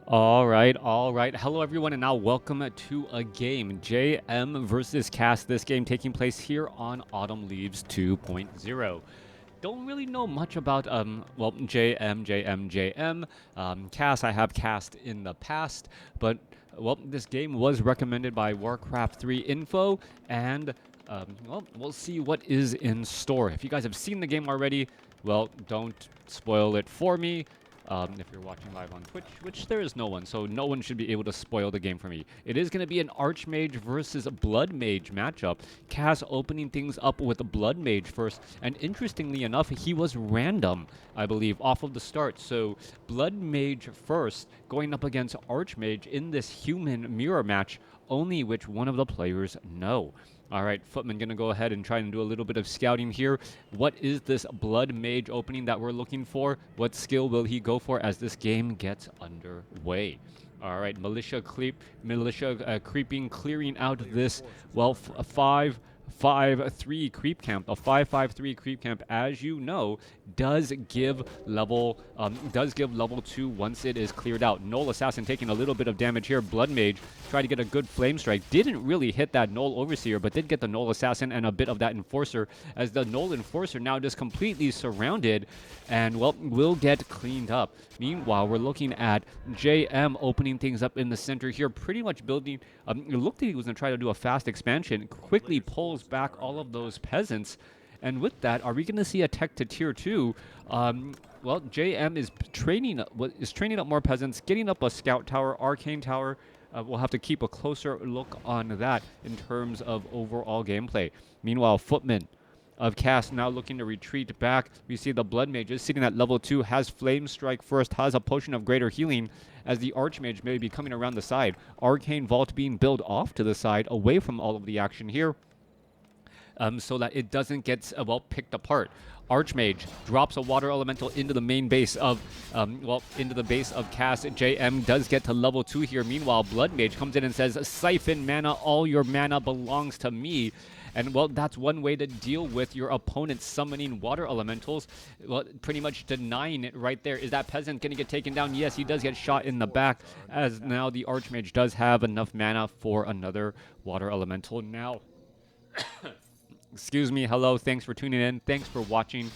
All right, all right. Hello, everyone, and now welcome to a game. JM versus Cass. This game taking place here on Autumn Leaves 2.0. Don't really know much about JM. Cass I have cast in the past, but this game was recommended by WarCraft 3 Info, and we'll see what is in store. If you guys have seen the game already, well, don't spoil it for me. If you're watching live on Twitch, which there is no one, so no one should be able to spoil the game for me. It is going to be an Archmage versus Blood Mage matchup. Cass opening things up with Blood Mage first, and interestingly enough, he was random, I believe, off of the start. So Blood Mage first, going up against Archmage in this human mirror match, only which one of the players know. All right, Footman going to go ahead and try and do a little bit of scouting here. What is this Blood Mage opening that we're looking for? What skill will he go for as this game gets underway? All right, Militia creeping, clearing out this, well, 5-5-3 creep camp. A 5-5-3 creep camp, as you know, does give level 2 once it is cleared out. Null Assassin taking a little bit of damage here. Blood Mage tried to get a good flame strike. Didn't really hit that Null Overseer, but did get the Null Assassin and a bit of that Enforcer, as the Null Enforcer now just completely surrounded and, well, will get cleaned up. Meanwhile, we're looking at JM opening things up in the center here, pretty much building. It looked like he was going to try to do a fast expansion, quickly pulls back all of those peasants. And with that, are we going to see a tech to tier 2? Well, JM is training up more peasants, getting up a scout tower, arcane tower. We'll have to keep a closer look on that in terms of overall gameplay. Meanwhile, Footman of Cass now looking to retreat back. We see the Blood Mage is sitting at level 2, has Flame Strike first, has a Potion of Greater Healing, as the Archmage may be coming around the side. Arcane Vault being built off to the side, away from all of the action here, so that it doesn't get, picked apart. Archmage drops a water elemental into the main base of, into the base of Cass. JM does get to level 2 here. Meanwhile, Blood Mage comes in and says, siphon mana, all your mana belongs to me. And, well, that's one way to deal with your opponent summoning water elementals. Well, pretty much denying it right there. Is that peasant going to get taken down? Yes, he does get shot in the back, as now the Archmage does have enough mana for another water elemental. Now, excuse me, hello, thanks for tuning in, thanks for watching.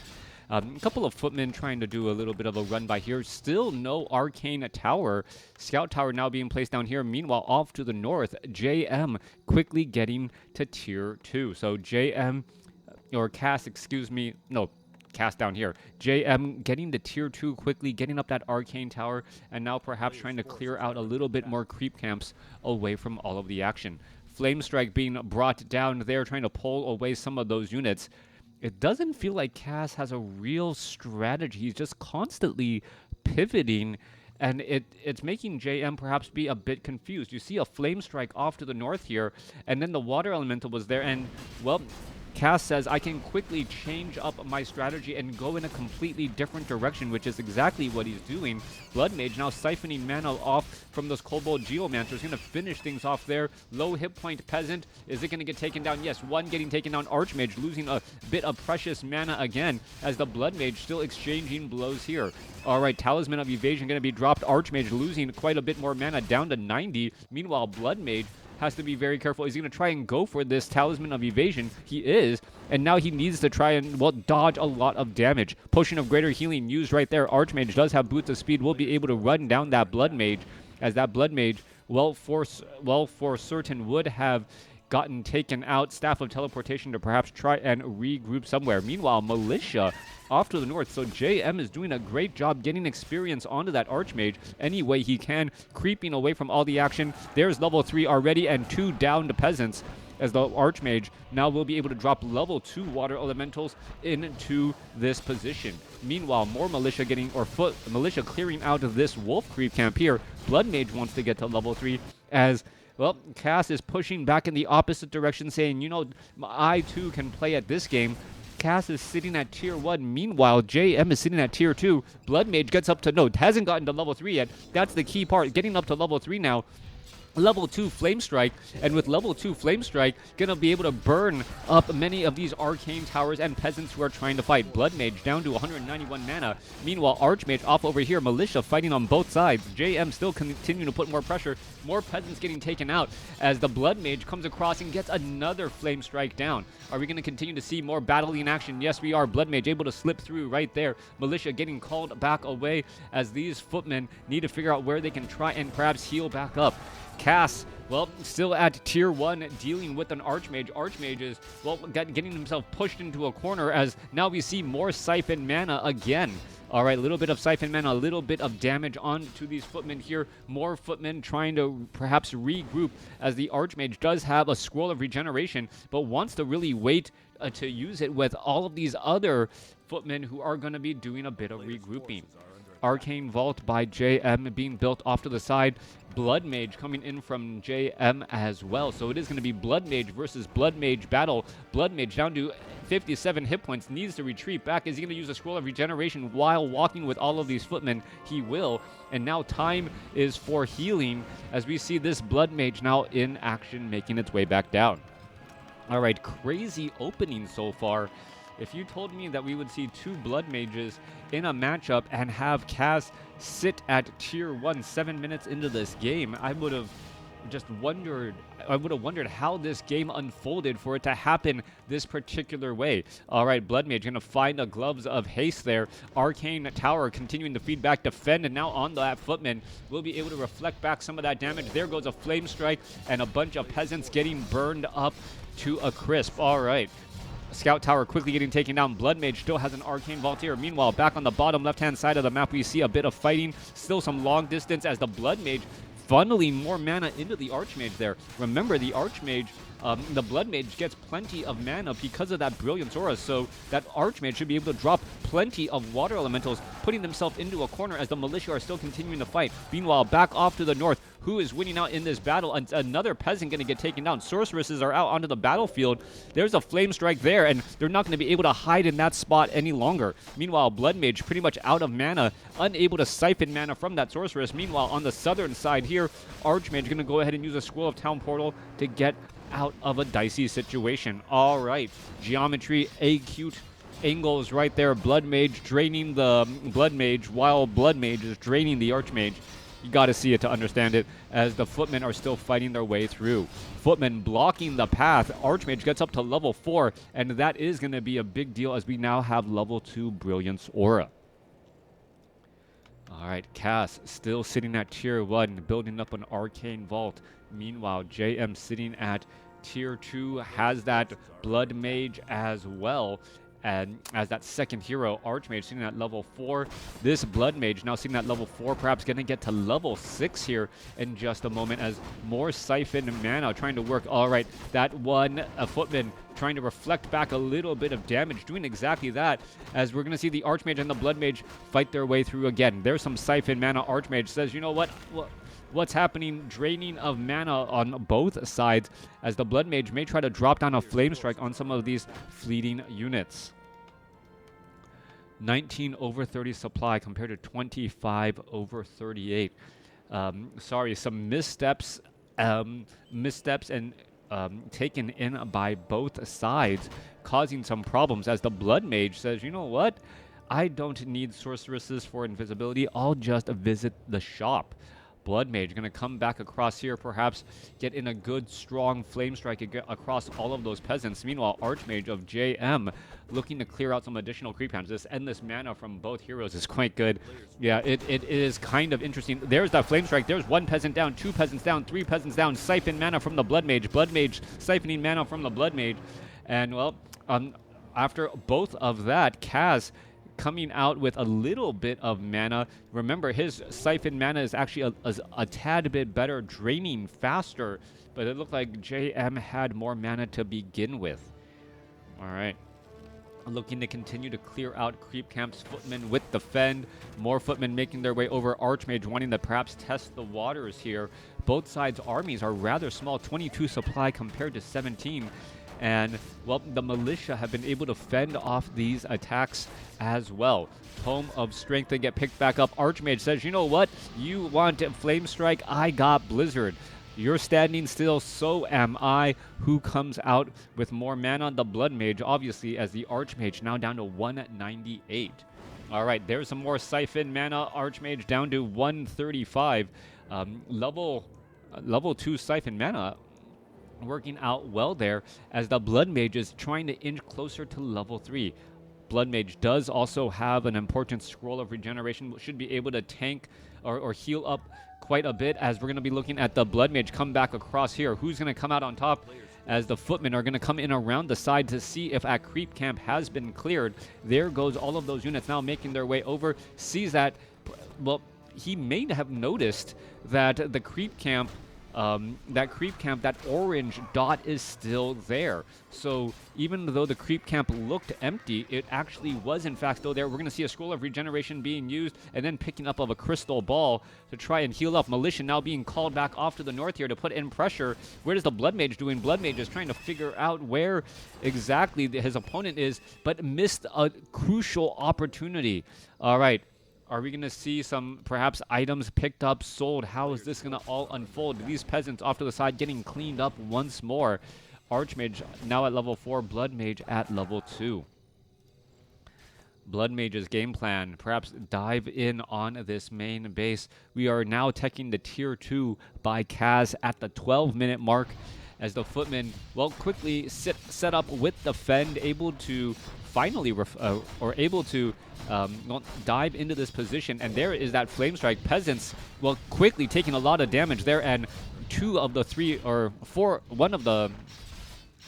A couple of footmen trying to do a little bit of a run by here. Still no arcane tower. Scout tower now being placed down here. Meanwhile, off to the north, JM quickly getting to tier 2. So JM, or Cass, excuse me, no, Cass down here. JM getting to tier 2 quickly, getting up that arcane tower, and now perhaps trying to clear out a little bit more creep camps away from all of the action. Flame Strike being brought down there, trying to pull away some of those units. It doesn't feel like Cass has a real strategy. He's just constantly pivoting, and it's making JM perhaps be a bit confused. You see a Flame Strike off to the north here, and then the Water Elemental was there, and, well, Cass says, I can quickly change up my strategy and go in a completely different direction, which is exactly what he's doing. Blood Mage now siphoning mana off from those Kobold Geomancer. He's going to finish things off there. Low hit point Peasant. Is it going to get taken down? Yes, one getting taken down. Archmage losing a bit of precious mana again, as the Blood Mage still exchanging blows here. All right, Talisman of Evasion going to be dropped. Archmage losing quite a bit more mana, down to 90. Meanwhile, Blood Mage has to be very careful. Is he going to try and go for this Talisman of Evasion? He is, and now he needs to try and, well, dodge a lot of damage. Potion of Greater Healing used right there. Archmage does have Boots of Speed, will be able to run down that Blood Mage, as that Blood Mage, well, for certain would have gotten taken out. Staff of Teleportation to perhaps try and regroup somewhere. Meanwhile, Militia off to the north. So JM is doing a great job getting experience onto that Archmage any way he can, creeping away from all the action. There's level 3 already, and 2 down to Peasants, as the Archmage now will be able to drop level 2 water elementals into this position. Meanwhile, more Militia Militia clearing out of this wolf creep camp here. Blood Mage wants to get to level 3, as, well, Cass is pushing back in the opposite direction, saying, you know, I too can play at this game. Cass is sitting at tier 1. Meanwhile, JM is sitting at tier 2. Blood Mage gets up to, no, hasn't gotten to level 3 yet. That's the key part, getting up to level 3 now. level 2 Flame Strike, and with level 2 Flame Strike, gonna be able to burn up many of these arcane towers and peasants who are trying to fight. Blood Mage down to 191 mana. Meanwhile, Archmage off over here. Militia fighting on both sides. JM still continuing to put more pressure. More peasants getting taken out as the Blood Mage comes across and gets another Flame Strike down. Are we going to continue to see more battling action? Yes, we are. Blood Mage able to slip through right there. Militia getting called back away as these footmen need to figure out where they can try and perhaps heal back up. Cass, well, still at tier 1, dealing with an Archmage. Archmage is, well, getting himself pushed into a corner as now we see more Siphon Mana again. All right, a little bit of Siphon Mana, a little bit of damage onto these footmen here. More footmen trying to perhaps regroup as the Archmage does have a Scroll of Regeneration, but wants to really wait to use it with all of these other footmen who are going to be doing a bit of regrouping. Arcane Vault by JM being built off to the side. Blood Mage coming in from JM as well. So it is going to be Blood Mage versus Blood Mage battle. Blood Mage down to 57 hit points, needs to retreat back. Is he going to use a Scroll of Regeneration while walking with all of these footmen? He will. And now time is for healing as we see this Blood Mage now in action, making its way back down. All right, crazy opening so far. If you told me that we would see 2 Blood Mages in a matchup and have Cass sit at tier 1 7 minutes into this game, I would have just wondered, how this game unfolded for it to happen this particular way. All right, Blood Mage going to find a Gloves of Haste there. Arcane Tower continuing to feed back, defend, and now on that footman will be able to reflect back some of that damage. There goes a Flame Strike and a bunch of peasants getting burned up to a crisp. All right. Scout Tower quickly getting taken down. Blood Mage still has an Arcane Vault here. Meanwhile, back on the bottom left-hand side of the map, we see a bit of fighting. Still some long distance as the Blood Mage funneling more mana into the Archmage there. Remember, the Archmage, the Blood Mage gets plenty of mana because of that Brilliance Aura, so that Archmage should be able to drop plenty of Water Elementals, putting themselves into a corner as the Militia are still continuing to fight. Meanwhile, back off to the north, who is winning out in this battle? Another peasant going to get taken down. Sorceresses are out onto the battlefield. There's a Flame Strike there, and they're not going to be able to hide in that spot any longer. Meanwhile, Blood Mage pretty much out of mana, unable to siphon mana from that Sorceress. Meanwhile, on the southern side here, Archmage going to go ahead and use a Scroll of Town Portal to get out of a dicey situation. All right, geometry, acute angles right there. Blood Mage draining the Blood Mage while Blood Mage is draining the Archmage. You got to see it to understand it, as the footmen are still fighting their way through. Footmen blocking the path. Archmage gets up to level 4, and that is going to be a big deal as we now have level 2 Brilliance Aura. All right, Cass still sitting at tier 1, building up an Arcane Vault. Meanwhile, JM sitting at tier 2, has that Blood Mage as well. And as that second hero, Archmage sitting at level 4. This Blood Mage now sitting at level 4, perhaps going to get to level 6 here in just a moment as more Siphon Mana trying to work. All right, that one footman trying to reflect back a little bit of damage, doing exactly that, as we're going to see the Archmage and the Blood Mage fight their way through again. There's some Siphon Mana. Archmage says, you know what? What's happening? Draining of mana on both sides as the Blood Mage may try to drop down a Flame Strike on some of these fleeting units. 19 over 30 supply compared to 25 over 38. Sorry, some missteps and taken in by both sides, causing some problems as the Blood Mage says, you know what? I don't need sorceresses for invisibility. I'll just visit the shop. Blood Mage going to come back across here, perhaps get in a good, strong Flame Strike across all of those peasants. Meanwhile, Archmage of JM looking to clear out some additional creep hounds. This endless mana from both heroes is quite good. Yeah, it is kind of interesting. There's that Flame Strike. There's one peasant down, 2 peasants down, 3 peasants down. Siphon mana from the Blood Mage. Blood Mage siphoning mana from the Blood Mage. And, well, after both of that, Kaz coming out with a little bit of mana. Remember, his Siphon mana is actually a tad bit better, draining faster, but it looked like JM had more mana to begin with. All right. Looking to continue to clear out creep camps. Footmen with defend. More footmen making their way over. Archmage wanting to perhaps test the waters here. Both sides' armies are rather small, 22 supply compared to 17. And, well, the Militia have been able to fend off these attacks as well. Tome of Strength to get picked back up. Archmage says, you know what? You want Flame Strike? I got Blizzard. You're standing still, so am I. Who comes out with more mana? The Blood Mage, obviously, as the Archmage now down to 198. All right, there's some more Siphon mana. Archmage down to 135. Level 2 Siphon mana working out well there, as the Blood Mage is trying to inch closer to level 3. Blood Mage does also have an important Scroll of Regeneration, should be able to tank or heal up quite a bit, as we're going to be looking at the Blood Mage come back across here. Who's going to come out on top, as the Footmen are going to come in around the side to see if that creep camp has been cleared. There goes all of those units now making their way over. Sees that, well, he may have noticed that the creep camp, that orange dot is still there. So even though the creep camp looked empty, it actually was in fact still there. We're going to see a Scroll of Regeneration being used, and then picking up of a Crystal Ball to try and heal up. Militia now being called back off to the north here to put in pressure. Where does the Blood Mage doing? Blood Mage is trying to figure out where exactly his opponent is, but missed a crucial opportunity. All right. Are we going to see some, perhaps, items picked up, sold? How is this going to all unfold? These peasants off to the side getting cleaned up once more. Archmage now at level 4, Blood Mage at level 2. Blood Mage's game plan, perhaps dive in on this main base. We are now taking the tier 2 by Kaz at the 12-minute mark, as the Footmen, well, quickly set up with the Fend, able to finally, dive into this position. And there is that Flame Strike. Peasants, well, quickly taking a lot of damage there, and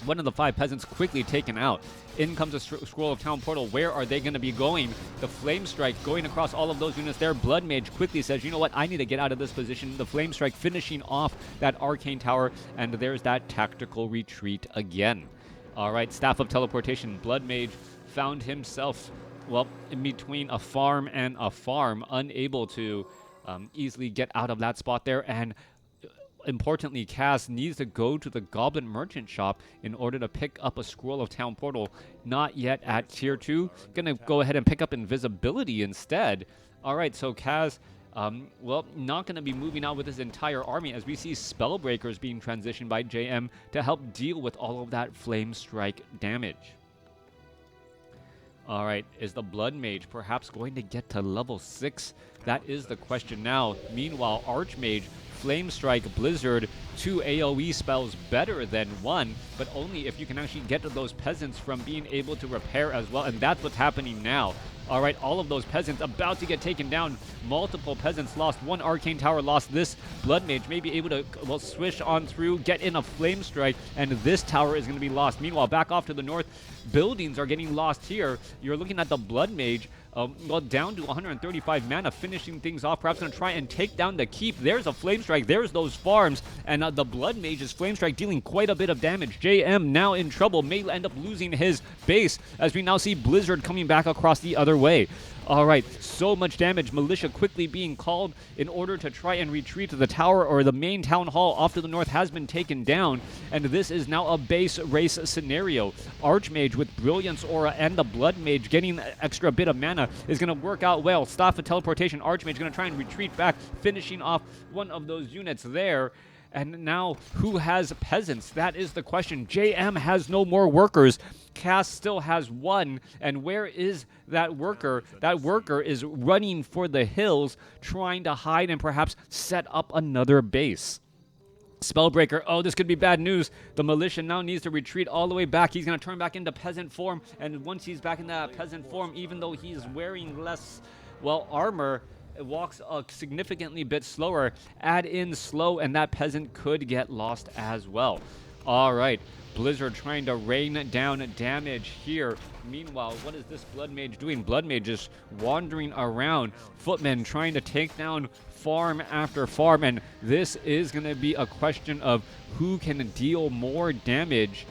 one of the 5 peasants quickly taken out. In comes a Scroll of Town Portal. Where are they going to be going? The Flame Strike going across all of those units there. Blood Mage quickly says, you know what, I need to get out of this position. The Flame Strike finishing off that Arcane Tower, and there's that tactical retreat again. All right, Staff of Teleportation. Blood Mage found himself, well, in between a farm and a farm, unable to easily get out of that spot there. And importantly, Cass needs to go to the Goblin Merchant Shop in order to pick up a Scroll of Town Portal. Not yet at tier 2. Gonna go ahead and pick up Invisibility instead. All right, so Kaz, well, not going to be moving out with his entire army, as we see Spellbreakers being transitioned by JM to help deal with all of that Flame Strike damage. All right, is the Blood Mage perhaps going to get to level 6? That is the question now. Meanwhile, Archmage, Flame Strike, Blizzard, 2 AoE spells better than 1, but only if you can actually get to those peasants from being able to repair as well, and that's what's happening now. All right, all of those peasants about to get taken down. Multiple peasants lost. One Arcane Tower lost. This Blood Mage may be able to, well, swish on through, get in a Flame Strike, and this tower is going to be lost. Meanwhile, back off to the north, buildings are getting lost here. You're looking at the Blood Mage, well, down to 135 mana, finishing things off. Perhaps going to try and take down the keep. There's a Flame Strike. There's those farms. And the Blood Mage's Flame Strike dealing quite a bit of damage. JM now in trouble. May end up losing his base, as we now see Blizzard coming back across the other way. All right, so much damage. Militia quickly being called in order to try and retreat to the tower, or the main town hall off to the north has been taken down, and this is now a base race scenario. Archmage with Brilliance Aura and the Blood Mage getting an extra bit of mana is going to work out well. Staff of Teleportation. Archmage going to try and retreat back, finishing off one of those units there. And now, who has peasants? That is the question. JM has no more workers. Cass still has 1. And where is that worker? That worker is running for the hills, trying to hide and perhaps set up another base. Spellbreaker, oh, this could be bad news. The Militia now needs to retreat all the way back. He's going to turn back into peasant form. And once he's back in that peasant form, even though he's wearing less, well, armor, it walks a significantly bit slower. Add in slow, and that peasant could get lost as well. All right, Blizzard trying to rain down damage here. Meanwhile, what is this Blood Mage doing? Blood Mage is wandering around. Footmen trying to take down farm after farm, and this is going to be a question of who can deal more damage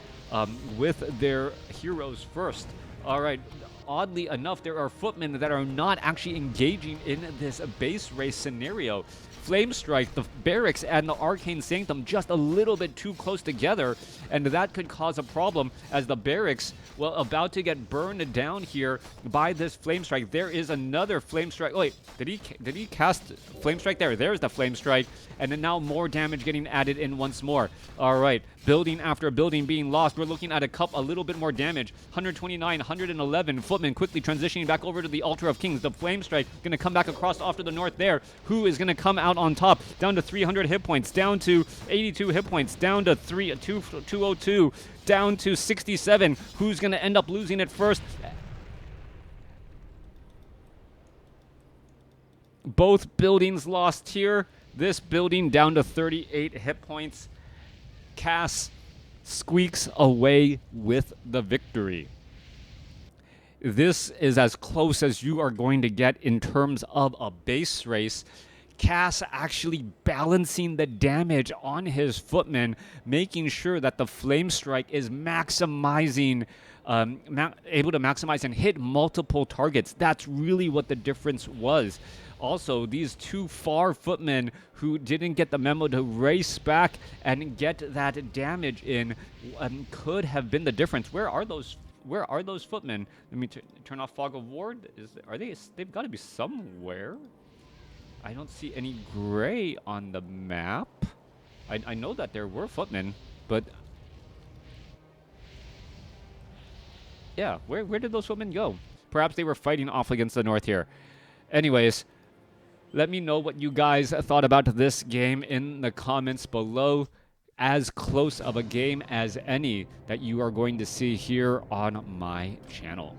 with their heroes first. All right, oddly enough, there are footmen that are not actually engaging in this base race scenario. Flame Strike, the Barracks, and the Arcane Sanctum just a little bit too close together, and that could cause a problem as the Barracks, well, about to get burned down here by this Flame Strike. There is another Flame Strike. Oh, wait, did he cast Flame Strike there? There's the Flame Strike, and then now more damage getting added in once more. All right, building after building being lost. We're looking at a little bit more damage. 129, 111. Footmen quickly transitioning back over to the Altar of Kings. The Flame Strike going to come back across off to the north there. Who is going to come out on top? Down to 300 hit points, down to 82 hit points, down to 202, down to 67. Who's going to end up losing it first? Both buildings lost here. This building down to 38 hit points. Cass squeaks away with the victory. This is as close as you are going to get in terms of a base race. Cass actually balancing the damage on his footmen, making sure that the Flame Strike is maximizing, able to maximize and hit multiple targets. That's really what the difference was. Also, these two far footmen who didn't get the memo to race back and get that damage in could have been the difference. Where are those footmen? Let me turn off Fog of War. They've got to be somewhere. I don't see any gray on the map. I know that there were footmen, but yeah, where did those footmen go? Perhaps they were fighting off against the north here. Anyways, let me know what you guys thought about this game in the comments below. As close of a game as any that you are going to see here on my channel.